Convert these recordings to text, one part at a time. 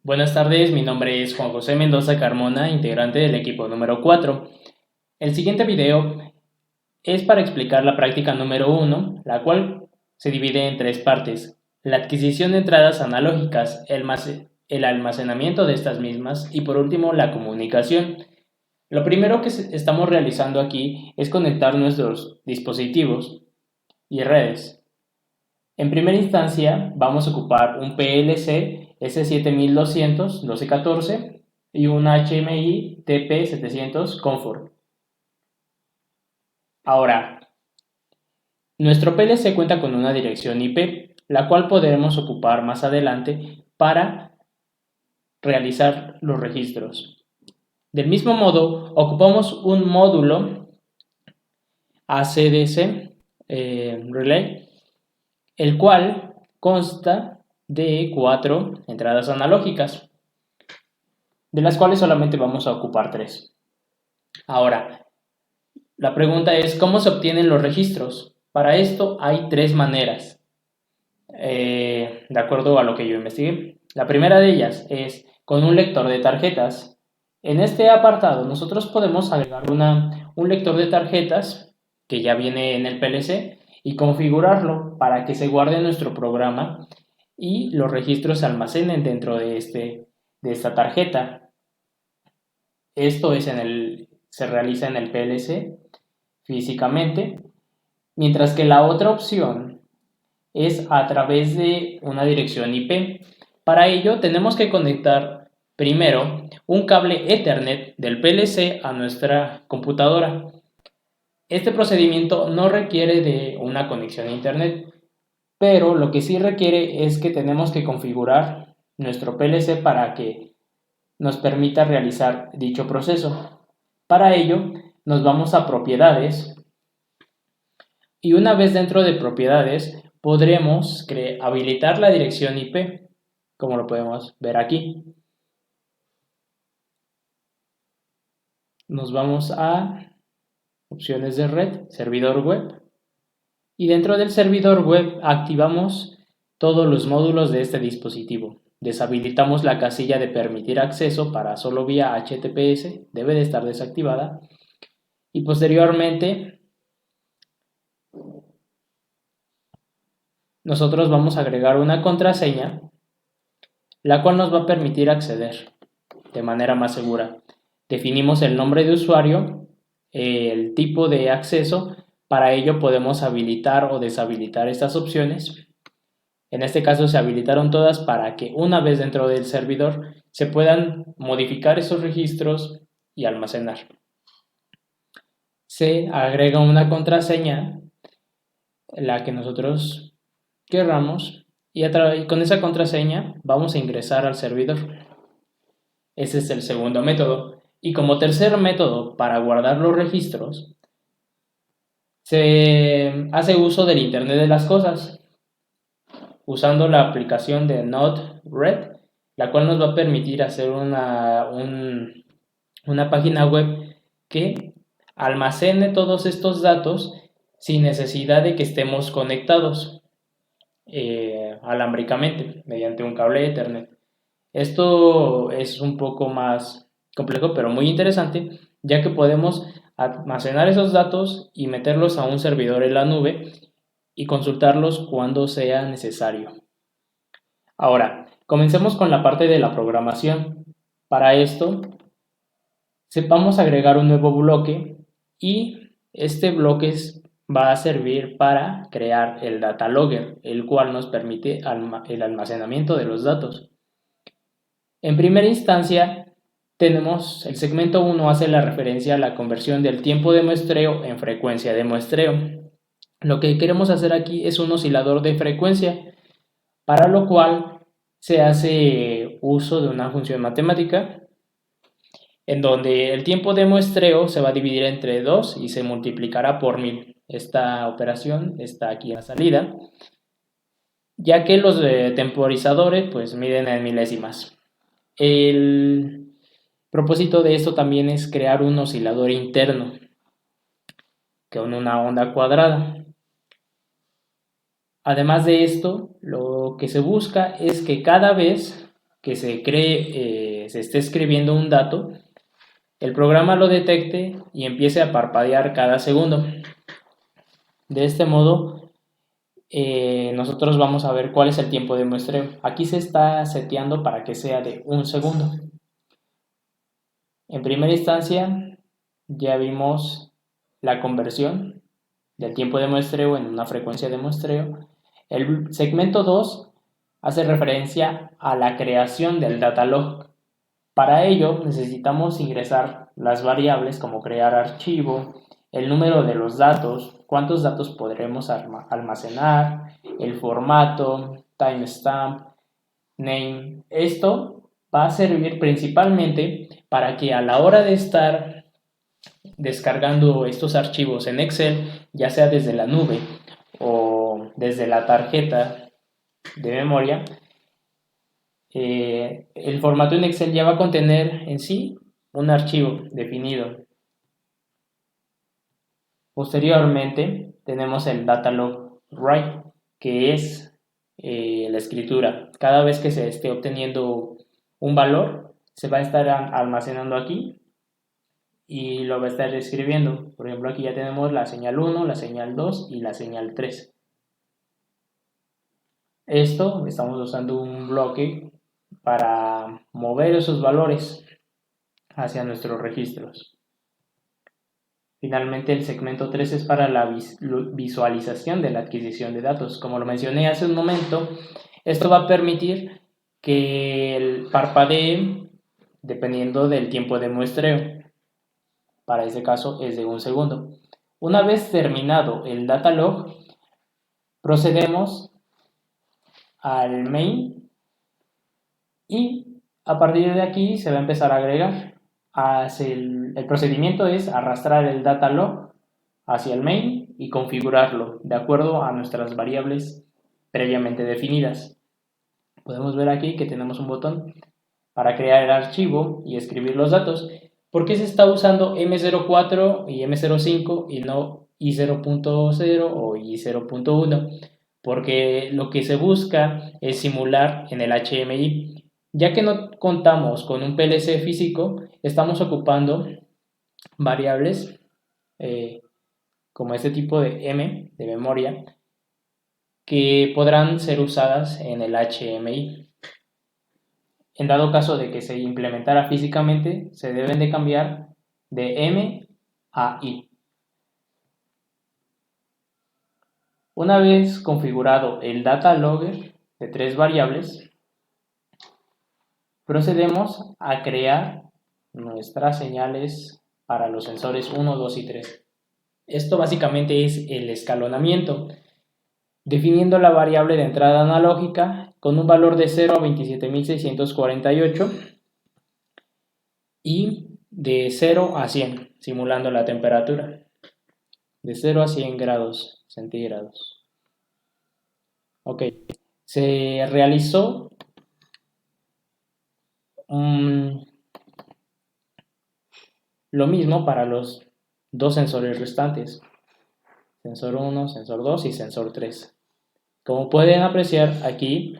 Buenas tardes, mi nombre es Juan José Mendoza Carmona, integrante del equipo número 4. El siguiente video es para explicar la práctica número 1, la cual se divide en tres partes: la adquisición de entradas analógicas, el almacenamiento de estas mismas y por último la comunicación. Lo primero que estamos realizando aquí es conectar nuestros dispositivos y redes. En primera instancia vamos a ocupar un PLC S7200 1214 y un HMI TP700 Comfort. Ahora, nuestro PLC cuenta con una dirección IP, la cual podremos ocupar más adelante para realizar los registros. Del mismo modo, ocupamos un módulo ACDC Relay, el cual consta de 4 entradas analógicas, de las cuales solamente vamos a ocupar 3. Ahora, la pregunta es: ¿cómo se obtienen los registros? Para esto hay 3 maneras, de acuerdo a lo que yo investigué. La primera de ellas es con un lector de tarjetas. En este apartado nosotros podemos agregar un lector de tarjetas que ya viene en el PLC y configurarlo para que se guarde nuestro programa y los registros se almacenen dentro de esta tarjeta. Esto se realiza en el PLC físicamente, mientras que la otra opción es a través de una dirección IP. Para ello tenemos que conectar primero un cable Ethernet del PLC a nuestra computadora. Este procedimiento no requiere de una conexión a internet, pero lo que sí requiere es que tenemos que configurar nuestro PLC para que nos permita realizar dicho proceso. Para ello nos vamos a propiedades y una vez dentro de propiedades podremos habilitar la dirección IP, como lo podemos ver aquí. Nos vamos a opciones de red, servidor web, y dentro del servidor web activamos todos los módulos de este dispositivo. Deshabilitamos la casilla de permitir acceso para solo vía HTTPS, debe de estar desactivada, y posteriormente nosotros vamos a agregar una contraseña, la cual nos va a permitir acceder de manera más segura. Definimos el nombre de usuario, el tipo de acceso. Para ello podemos habilitar o deshabilitar estas opciones. En este caso se habilitaron todas para que una vez dentro del servidor se puedan modificar esos registros y almacenar. Se agrega una contraseña, la que nosotros querramos, y con esa contraseña vamos a ingresar al servidor. Ese es el segundo método. Y como tercer método para guardar los registros, se hace uso del Internet de las cosas, usando la aplicación de Node-RED, la cual nos va a permitir hacer una página web que almacene todos estos datos sin necesidad de que estemos conectados alámbricamente mediante un cable Ethernet. Esto es un poco más complejo, pero muy interesante, ya que podemos almacenar esos datos y meterlos a un servidor en la nube y consultarlos cuando sea necesario. Ahora, comencemos con la parte de la programación. Para esto, vamos a agregar un nuevo bloque y este bloque va a servir para crear el data logger, el cual nos permite el almacenamiento de los datos. En primera instancia, tenemos el segmento 1 hace la referencia a la conversión del tiempo de muestreo en frecuencia de muestreo. Lo que queremos hacer aquí es un oscilador de frecuencia, para lo cual se hace uso de una función matemática en donde el tiempo de muestreo se va a dividir entre 2 y se multiplicará por 1000. Esta operación está aquí en la salida, ya que los temporizadores pues miden en milésimas. El propósito de esto también es crear un oscilador interno con una onda cuadrada. Además de esto, lo que se busca es que cada vez que se se esté escribiendo un dato, el programa lo detecte y empiece a parpadear cada segundo. De este modo, nosotros vamos a ver cuál es el tiempo de muestreo. Aquí se está seteando para que sea de 1 segundo. En primera instancia, ya vimos la conversión del tiempo de muestreo en una frecuencia de muestreo. El segmento 2 hace referencia a la creación del datalog. Para ello necesitamos ingresar las variables como crear archivo, el número de los datos, cuántos datos podremos almacenar, el formato, timestamp, name. Esto va a servir principalmente para que a la hora de estar descargando estos archivos en Excel, ya sea desde la nube o desde la tarjeta de memoria, el formato en Excel ya va a contener en sí un archivo definido. Posteriormente tenemos el datalog write, que es la escritura. Cada vez que se esté obteniendo un valor, se va a estar almacenando aquí y lo va a estar escribiendo. Por ejemplo, aquí ya tenemos la señal 1, la señal 2 y la señal 3. Esto estamos usando un bloque para mover esos valores hacia nuestros registros. Finalmente, el segmento 3 es para la visualización de la adquisición de datos. Como lo mencioné hace un momento, esto va a permitir que el parpadee dependiendo del tiempo de muestreo. Para ese caso es de 1 segundo. Una vez terminado el datalog, procedemos al main y a partir de aquí se va a empezar a agregar. El procedimiento es arrastrar el datalog hacia el main y configurarlo de acuerdo a nuestras variables previamente definidas. Podemos ver aquí que tenemos un botón para crear el archivo y escribir los datos. ¿Por qué se está usando M04 y M05 y no I0.0 o I0.1? Porque lo que se busca es simular en el HMI. Ya que no contamos con un PLC físico, estamos ocupando variables como este tipo de M de memoria que podrán ser usadas en el HMI. En dado caso de que se implementara físicamente, se deben de cambiar de M a I. Una vez configurado el data logger de 3 variables, procedemos a crear nuestras señales para los sensores 1, 2 y 3. Esto básicamente es el escalonamiento, definiendo la variable de entrada analógica con un valor de 0 a 27.648 y de 0 a 100, simulando la temperatura, de 0 a 100 grados centígrados. Ok, se realizó lo mismo para los dos sensores restantes, sensor 1, sensor 2 y sensor 3. Como pueden apreciar, aquí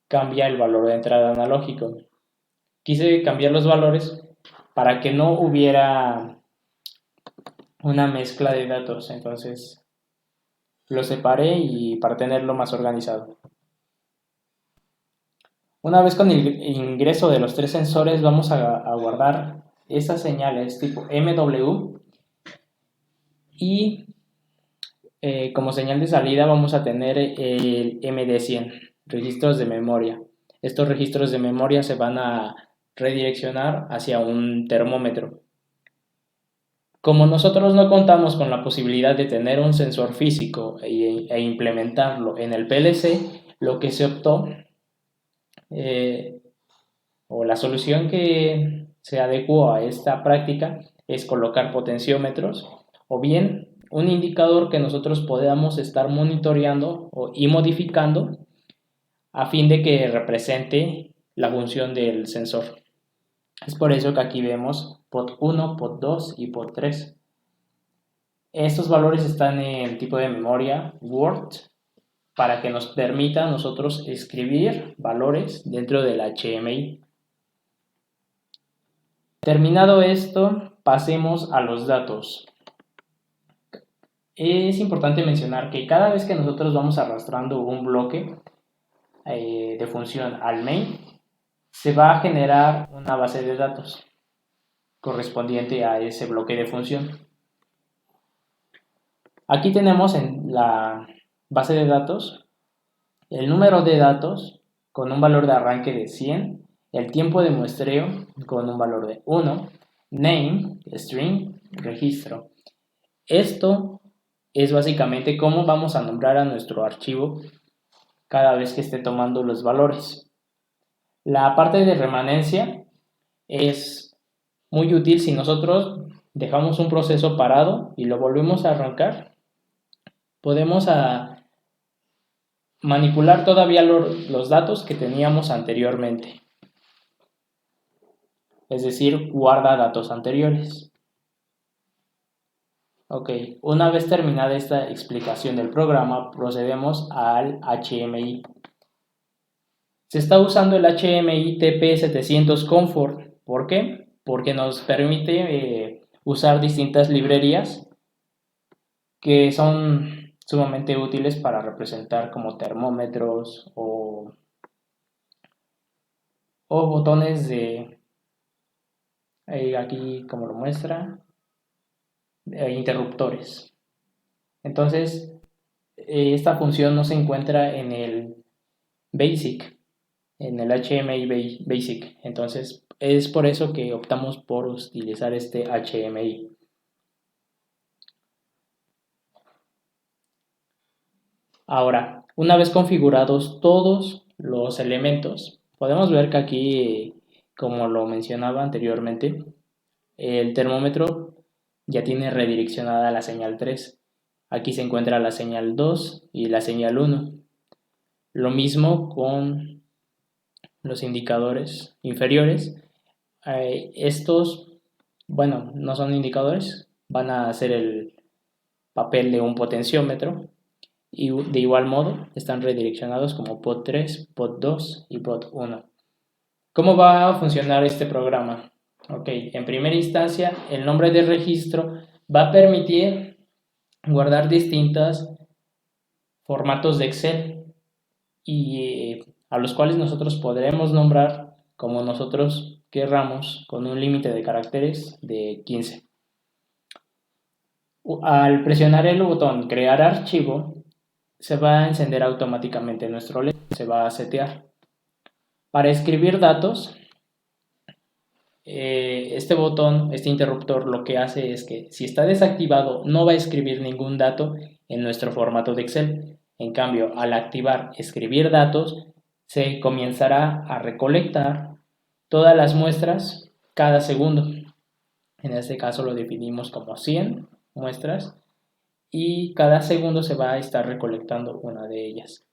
cambia el valor de entrada analógico. Quise cambiar los valores para que no hubiera una mezcla de datos, entonces lo separé y para tenerlo más organizado. Una vez con el ingreso de los 3 sensores vamos a guardar esas señales tipo MW y como señal de salida vamos a tener el MD100, registros de memoria. Estos registros de memoria se van a redireccionar hacia un termómetro. Como nosotros no contamos con la posibilidad de tener un sensor físico e implementarlo en el PLC, lo que se optó o la solución que se adecuó a esta práctica es colocar potenciómetros o bien un indicador que nosotros podamos estar monitoreando y modificando a fin de que represente la función del sensor. Es por eso que aquí vemos POT 1, POT 2 y POT 3. Estos valores están en tipo de memoria Word para que nos permita a nosotros escribir valores dentro del HMI. Terminado esto, pasemos a los datos. Es importante mencionar que cada vez que nosotros vamos arrastrando un bloque de función al main, se va a generar una base de datos correspondiente a ese bloque de función. Aquí tenemos en la base de datos el número de datos con un valor de arranque de 100, el tiempo de muestreo con un valor de 1, name, string, registro. Esto es básicamente cómo vamos a nombrar a nuestro archivo cada vez que esté tomando los valores. La parte de remanencia es muy útil si nosotros dejamos un proceso parado y lo volvemos a arrancar. Podemos manipular todavía los datos que teníamos anteriormente. Es decir, guarda datos anteriores. Ok, una vez terminada esta explicación del programa, procedemos al HMI. Se está usando el HMI TP700 Comfort. ¿Por qué? Porque nos permite usar distintas librerías que son sumamente útiles para representar como termómetros o botones de, aquí como lo muestra, interruptores. Entonces, esta función no se encuentra en el BASIC, en el HMI BASIC. Entonces, es por eso que optamos por utilizar este HMI. Ahora, una vez configurados todos los elementos, podemos ver que aquí, como lo mencionaba anteriormente, el termómetro ya tiene redireccionada la señal 3. Aquí se encuentra la señal 2 y la señal 1. Lo mismo con los indicadores inferiores. Estos, bueno, no son indicadores, van a hacer el papel de un potenciómetro. Y de igual modo están redireccionados como pod 3, pod 2 y pod 1. ¿Cómo va a funcionar este programa? Ok, en primera instancia el nombre de registro va a permitir guardar distintos formatos de Excel y a los cuales nosotros podremos nombrar como nosotros querramos con un límite de caracteres de 15. Al presionar el botón crear archivo, se va a encender automáticamente nuestro LED, se va a setear. Para escribir datos, este botón, este interruptor, lo que hace es que si está desactivado no va a escribir ningún dato en nuestro formato de Excel. En cambio, al activar escribir datos, se comenzará a recolectar todas las muestras cada segundo. En este caso lo definimos como 100 muestras y cada segundo se va a estar recolectando una de ellas.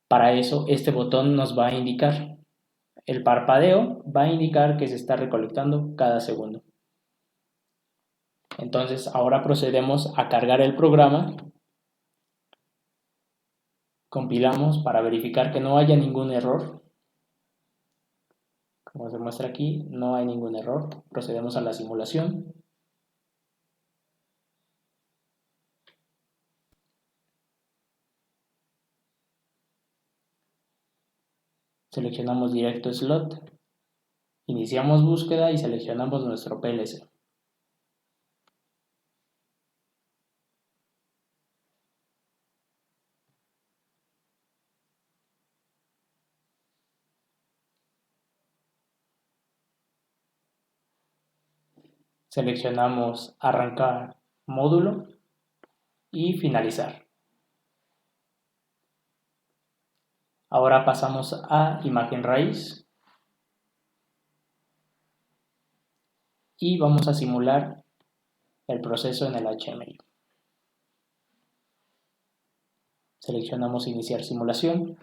Para eso este botón nos va a indicar, el parpadeo va a indicar que se está recolectando cada segundo. Entonces ahora procedemos a cargar el programa, compilamos para verificar que no haya ningún error. Como se muestra aquí, no hay ningún error. Procedemos a la simulación. Seleccionamos directo slot, iniciamos búsqueda y seleccionamos nuestro PLC. Seleccionamos arrancar módulo y finalizar. Ahora pasamos a imagen raíz y vamos a simular el proceso en el HMI. Seleccionamos iniciar simulación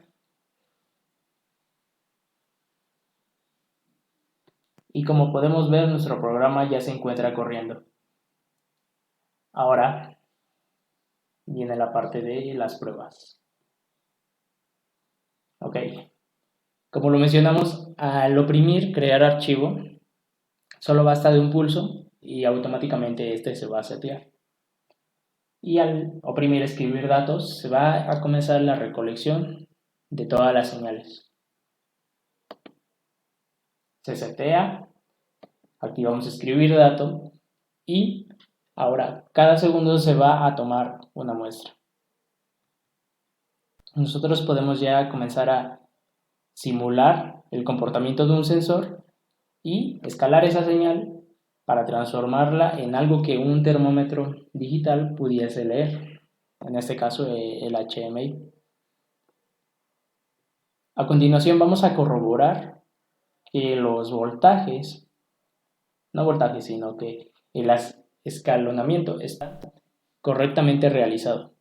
y como podemos ver nuestro programa ya se encuentra corriendo. Ahora viene la parte de las pruebas. Ok, como lo mencionamos, al oprimir crear archivo, solo basta de un pulso y automáticamente este se va a setear. Y al oprimir escribir datos, se va a comenzar la recolección de todas las señales. Se setea, activamos escribir dato y ahora cada segundo se va a tomar una muestra. Nosotros podemos ya comenzar a simular el comportamiento de un sensor y escalar esa señal para transformarla en algo que un termómetro digital pudiese leer, en este caso el HMI. A continuación vamos a corroborar que los voltajes, no voltajes, sino que el escalonamiento está correctamente realizado.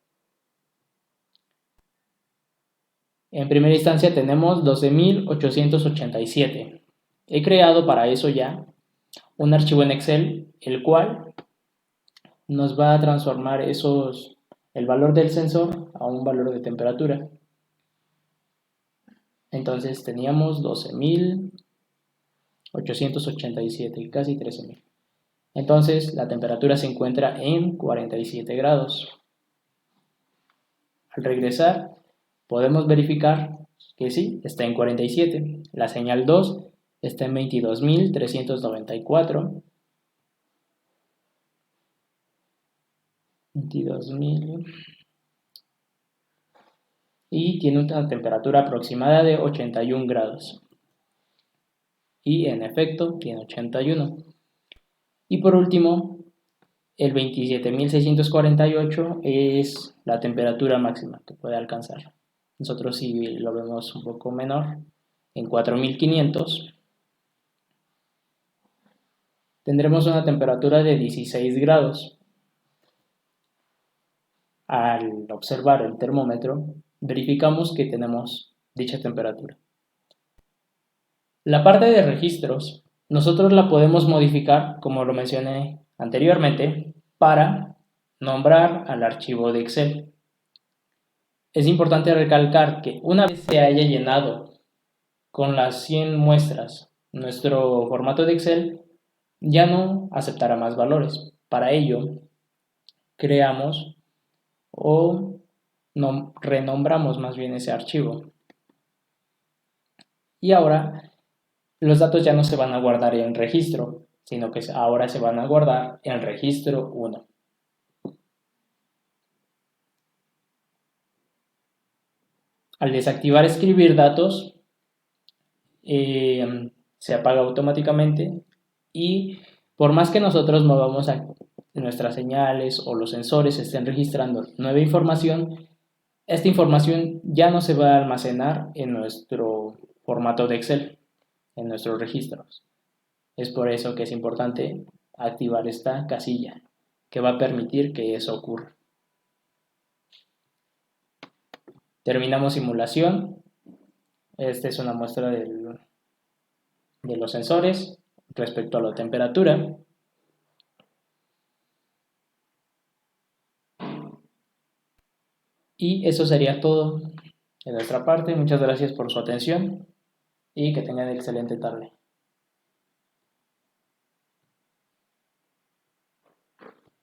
En primera instancia tenemos 12.887. He creado para eso ya un archivo en Excel, el cual nos va a transformar el valor del sensor a un valor de temperatura. Entonces teníamos 12.887, casi 13.000. Entonces la temperatura se encuentra en 47 grados. Al regresar podemos verificar que sí, está en 47. La señal 2 está en 22.394. 22.000. Y tiene una temperatura aproximada de 81 grados. Y en efecto tiene 81. Y por último, el 27.648 es la temperatura máxima que puede alcanzar. Nosotros si lo vemos un poco menor, en 4.500, tendremos una temperatura de 16 grados. Al observar el termómetro, verificamos que tenemos dicha temperatura. La parte de registros, nosotros la podemos modificar, como lo mencioné anteriormente, para nombrar al archivo de Excel. Es importante recalcar que una vez se haya llenado con las 100 muestras nuestro formato de Excel, ya no aceptará más valores. Para ello, creamos o renombramos más bien ese archivo. Y ahora los datos ya no se van a guardar en registro, sino que ahora se van a guardar en registro 1. Al desactivar escribir datos, se apaga automáticamente y por más que nosotros movamos nuestras señales o los sensores estén registrando nueva información, esta información ya no se va a almacenar en nuestro formato de Excel, en nuestros registros. Es por eso que es importante activar esta casilla que va a permitir que eso ocurra. Terminamos simulación. Esta es una muestra de los sensores respecto a la temperatura. Y eso sería todo de nuestra parte. Muchas gracias por su atención y que tengan excelente tarde.